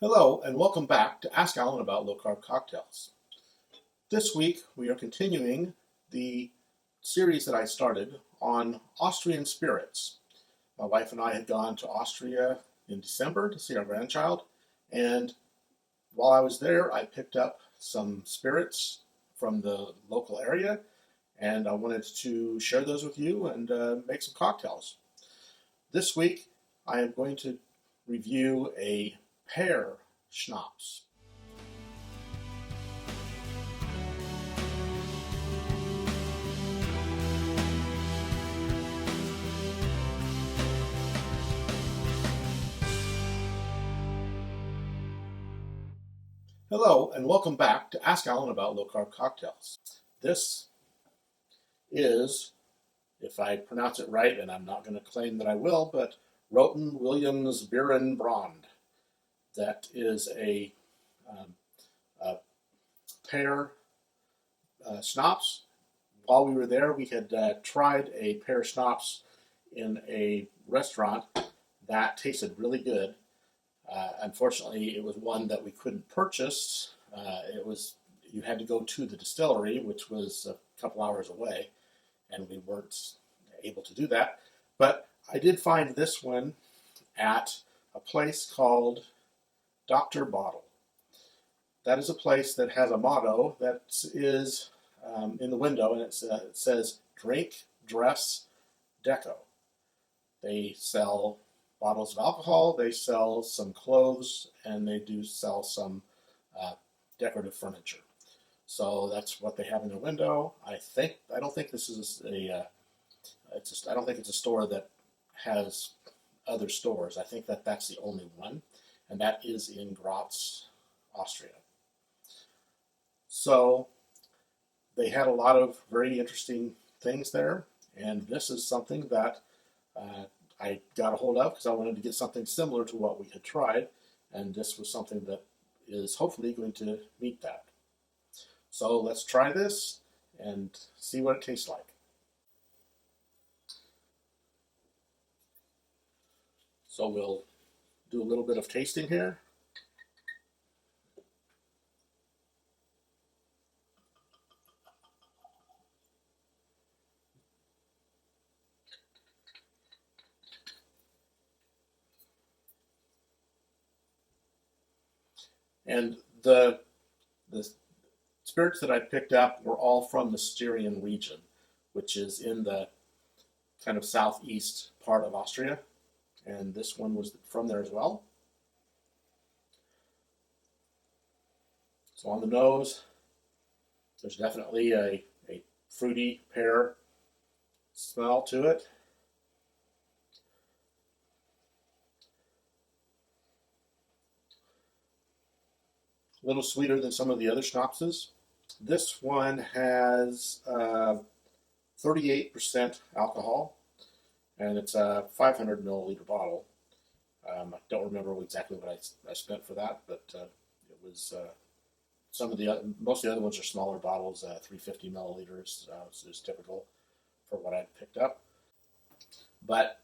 Hello, and welcome back to Ask Alan About Low Carb Cocktails. This week we are continuing the series that I started on Austrian Spirits. My wife and I had gone to Austria in December to see our grandchild, and while I was there I picked up some spirits from the local area, and I wanted to share those with you and make some cocktails. This week I am going to review a Pear Schnapps. Hello, and welcome back to Ask Alan About Low Carb Cocktails. This is, if I pronounce it right, and I'm not going to claim that I will, but Roten Williams Bieren Brand. That is a pear schnapps. While we were there, we had tried a pear schnapps in a restaurant that tasted really good. Unfortunately, it was one that we couldn't purchase. You had to go to the distillery, which was a couple hours away, and we weren't able to do that. But I did find this one at a place called Dr. Bottle. That is a place that has a motto that is in the window, and it says, "Drink, Dress, Deko." They sell bottles of alcohol, they sell some clothes, and they do sell some decorative furniture. So that's what they have in their window. I don't think this is I don't think it's a store that has other stores. I think that that's the only one, and that is in Graz, Austria. So they had a lot of very interesting things there, and this is something that I got a hold of because I wanted to get something similar to what we had tried, and this was something that is hopefully going to meet that. So let's try this and see what it tastes like. So we'll do a little bit of tasting here. And the spirits that I picked up were all from the Styrian region, which is in the kind of southeast part of Austria. And this one was from there as well. So on the nose, there's definitely a fruity pear smell to it. A little sweeter than some of the other schnapses. This one has 38% alcohol, and it's a 500 milliliter bottle. I don't remember exactly what I spent for that, but it was most of the other ones are smaller bottles. 350 milliliters is typical for what I picked up. But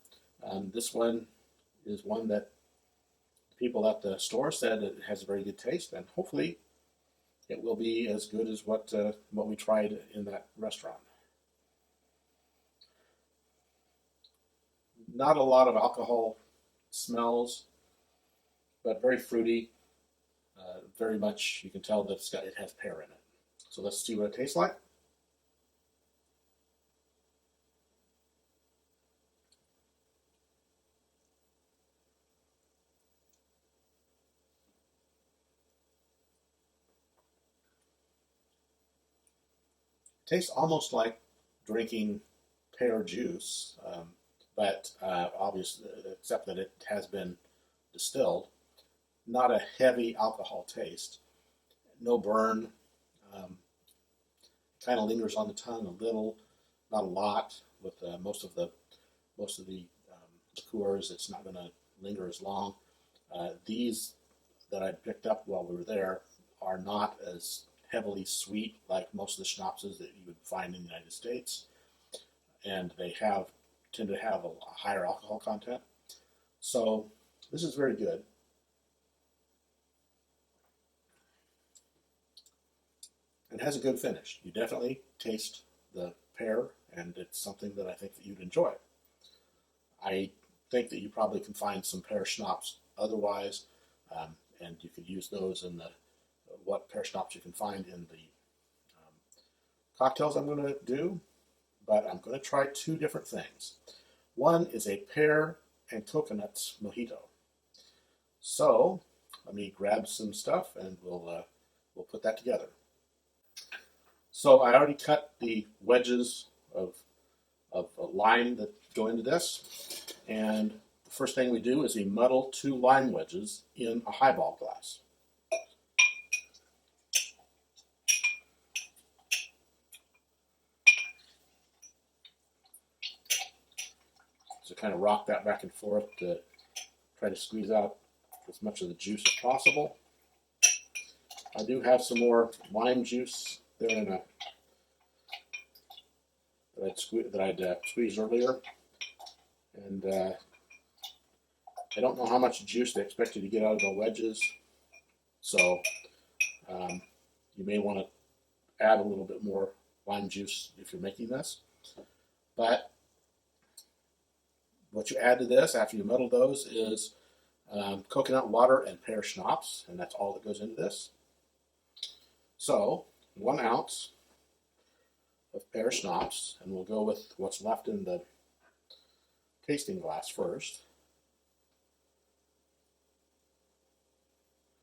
this one is one that people at the store said it has a very good taste, and hopefully it will be as good as what we tried in that restaurant. Not a lot of alcohol smells, but very fruity. Very much, you can tell that it has pear in it. So let's see what it tastes like. Tastes almost like drinking pear juice, but obviously, except that it has been distilled. Not a heavy alcohol taste, no burn. Kind of lingers on the tongue a little, not a lot. With most of the liqueurs, it's not going to linger as long. These that I picked up while we were there are not as heavily sweet like most of the schnapses that you would find in the United States, and they tend to have a higher alcohol content. So this is very good. and has a good finish. You definitely taste the pear, and it's something that I think that you'd enjoy. I think that you probably can find some pear schnapps otherwise, and you could use those in the what pear schnapps you can find in the cocktails I'm going to do, but I'm going to try two different things. One is a pear and coconuts mojito. So let me grab some stuff and we'll put that together. So I already cut the wedges of lime that go into this, and the first thing we do is we muddle 2 lime wedges in a highball glass. So kind of rock that back and forth to try to squeeze out as much of the juice as possible. I do have some more lime juice there in a that I'd squeezed earlier, and I don't know how much juice they expect you to get out of the wedges, so you may want to add a little bit more lime juice if you're making this. But what you add to this after you muddle those is coconut water and pear schnapps, and that's all that goes into this. So 1 ounce of pear schnapps, and we'll go with what's left in the tasting glass first.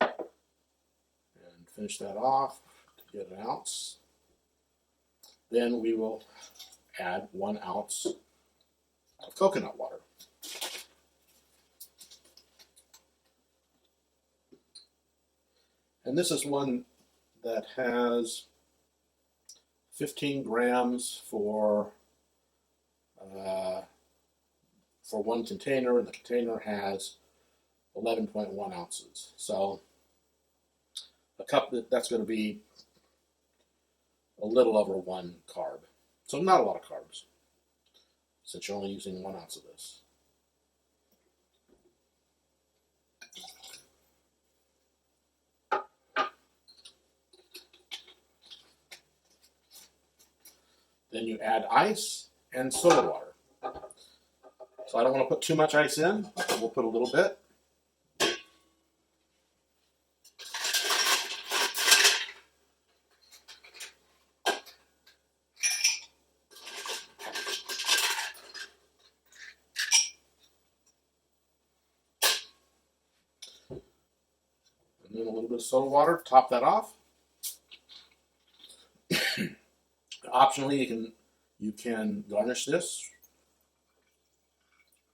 And finish that off to get 1 ounce. Then we will add 1 ounce of coconut water. And this is one that has 15 grams for 1 container, and the container has 11.1 ounces. So a cup that's going to be a little over 1 carb. So not a lot of carbs, since you're only using 1 ounce of this. Then you add ice and soda water. So I don't want to put too much ice in. We'll put a little bit. And then a little bit of soda water, top that off. Optionally, you can garnish this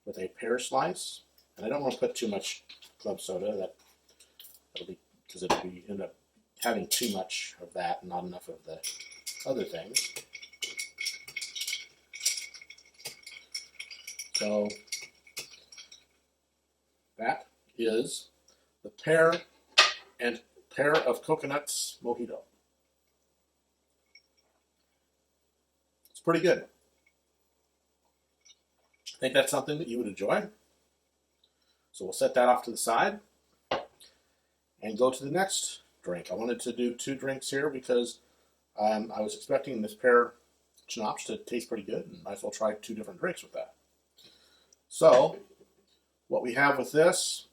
with a pear slice, and I don't want to put too much club soda. That'll be because it'll be end up having too much of that and not enough of the other things. So that is the pear of coconuts mojito. Pretty good. I think that's something that you would enjoy. So we'll set that off to the side and go to the next drink. I wanted to do 2 drinks here because I was expecting this pear schnapps to taste pretty good, and might as well try 2 different drinks with that. So what we have with this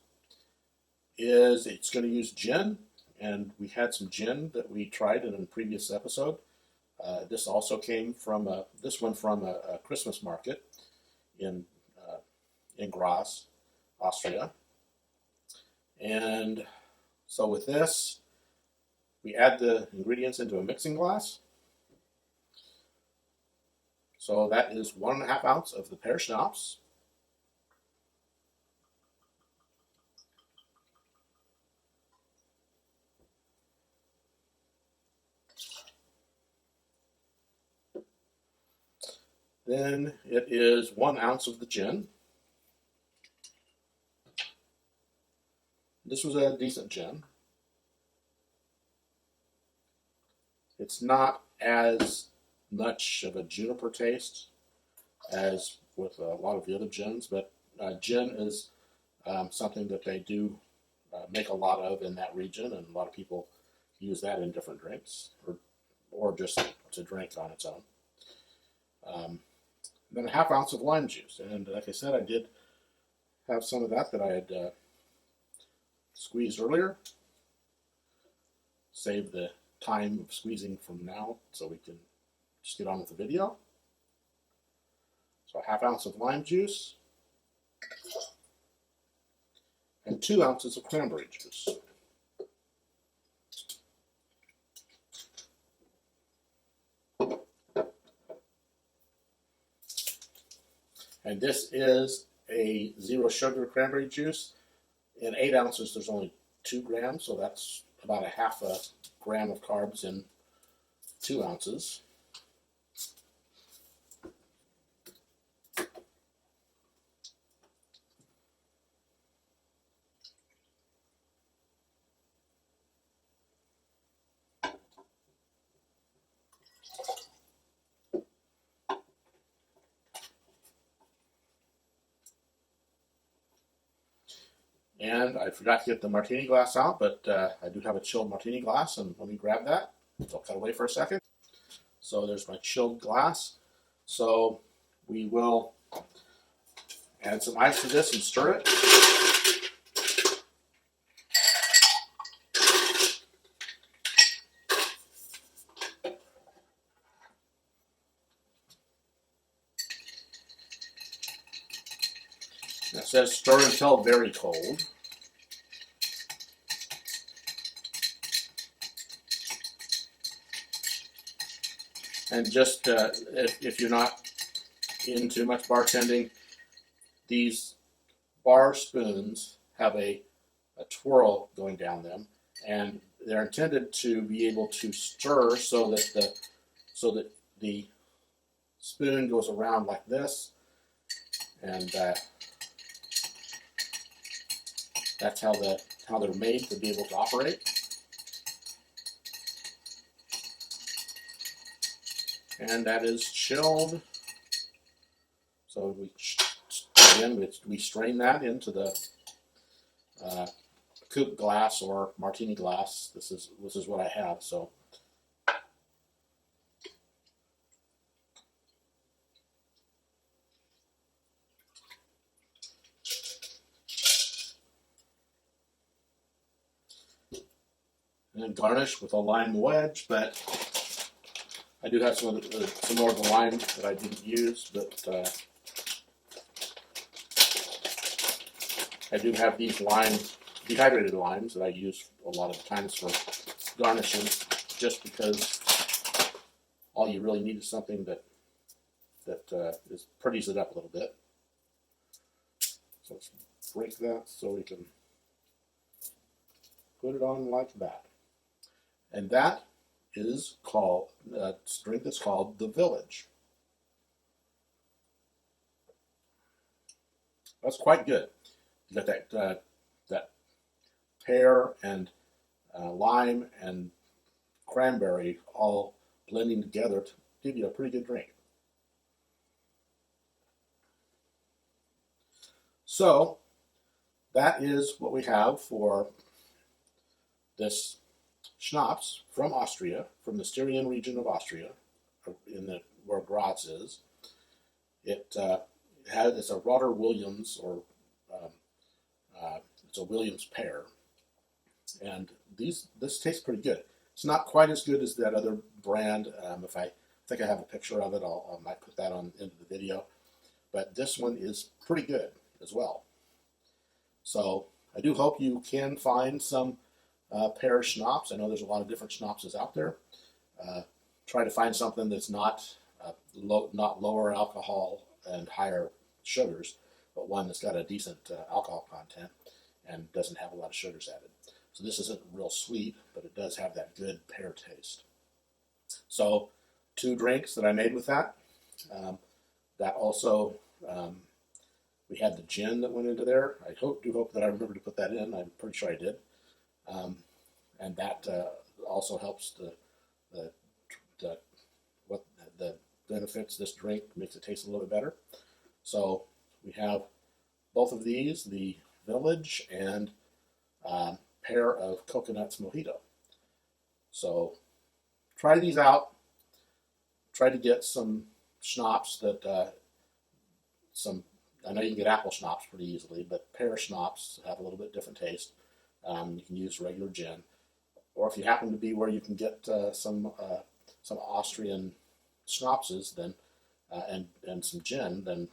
is it's going to use gin, and we had some gin that we tried in a previous episode. This also came from a Christmas market in Graz, Austria. And so with this, we add the ingredients into a mixing glass. So that is 1.5 ounces of the pear schnapps. Then it is 1 ounce of the gin. This was a decent gin. It's not as much of a juniper taste as with a lot of the other gins, but gin is something that they do make a lot of in that region, and a lot of people use that in different drinks, or or just to drink on its own. Then a half ounce of lime juice, and like I said, I did have some of that I had squeezed earlier. Save the time of squeezing from now so we can just get on with the video. So a half ounce of lime juice and 2 ounces of cranberry juice. And this is a 0 sugar cranberry juice. In 8 ounces, there's only 2 grams, so that's about a half a gram of carbs in 2 ounces. And I forgot to get the martini glass out, but I do have a chilled martini glass, and let me grab that. So I'll cut away for a second. So there's my chilled glass. So we will add some ice to this and stir it. It says stir until very cold. And just if you're not into much bartending, these bar spoons have a twirl going down them, and they're intended to be able to stir so that the spoon goes around like this, and that's how they're made to be able to operate. And that is chilled. So we strain that into the coupe glass or martini glass. This is what I have. So and then garnish with a lime wedge, but I do have some more of the lime that I didn't use, but I do have these dehydrated limes that I use a lot of times for garnishing, just because all you really need is something that pretties it up a little bit. So let's break that so we can put it on like that. And that is called a drink that's called the Village. That's quite good. You got that pear and lime and cranberry all blending together to give you a pretty good drink. So that is what we have for this Schnapps from Austria, from the Styrian region of Austria, where Graz is. It's a Rotter Williams, or it's a Williams pear, and this tastes pretty good. It's not quite as good as that other brand. If I think I have a picture of it, I might put that on into the video. But this one is pretty good as well. So I do hope you can find some Pear Schnapps. I know there's a lot of different Schnappses out there. Try to find something that's not lower alcohol and higher sugars, but one that's got a decent alcohol content and doesn't have a lot of sugars added. So this isn't real sweet, but it does have that good pear taste. So 2 drinks that I made with that. That also, we had the gin that went into there. I do hope that I remember to put that in. I'm pretty sure I did. And that also helps the benefits this drink, makes it taste a little bit better. So we have both of these, the Village and pair of coconuts Mojito. So try these out. Try to get some schnapps that I know you can get apple schnapps pretty easily, but pear schnapps have a little bit different taste. You can use regular gin, or if you happen to be where you can get some Austrian schnapps, then and some gin, then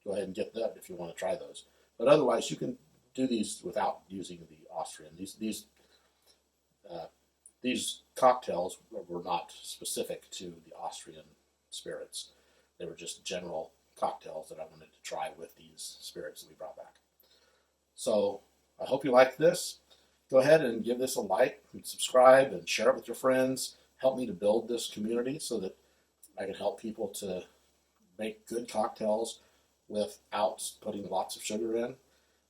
go ahead and get that if you want to try those. But otherwise, you can do these without using the Austrian. These cocktails were not specific to the Austrian spirits. They were just general cocktails that I wanted to try with these spirits that we brought back. So I hope you liked this. Go ahead and give this a like and subscribe and share it with your friends. Help me to build this community so that I can help people to make good cocktails without putting lots of sugar in.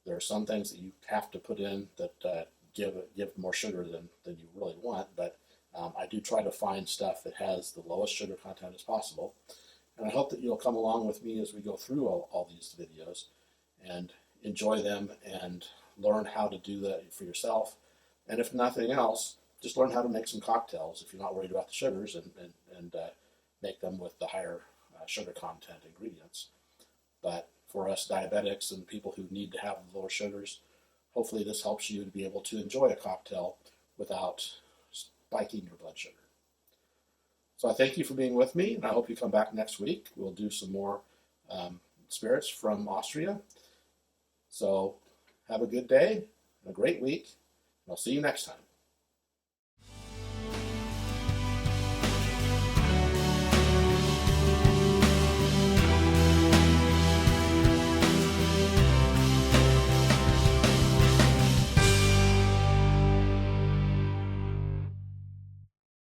There are some things that you have to put in that give more sugar than you really want, but I do try to find stuff that has the lowest sugar content as possible. And I hope that you'll come along with me as we go through all these videos and enjoy them and learn how to do that for yourself. And if nothing else, just learn how to make some cocktails if you're not worried about the sugars, and make them with the higher sugar content ingredients. But for us diabetics and people who need to have lower sugars, hopefully this helps you to be able to enjoy a cocktail without spiking your blood sugar. So I thank you for being with me, and I hope you come back next week. We'll do some more spirits from Austria. So have a good day, and a great week, and I'll see you next time.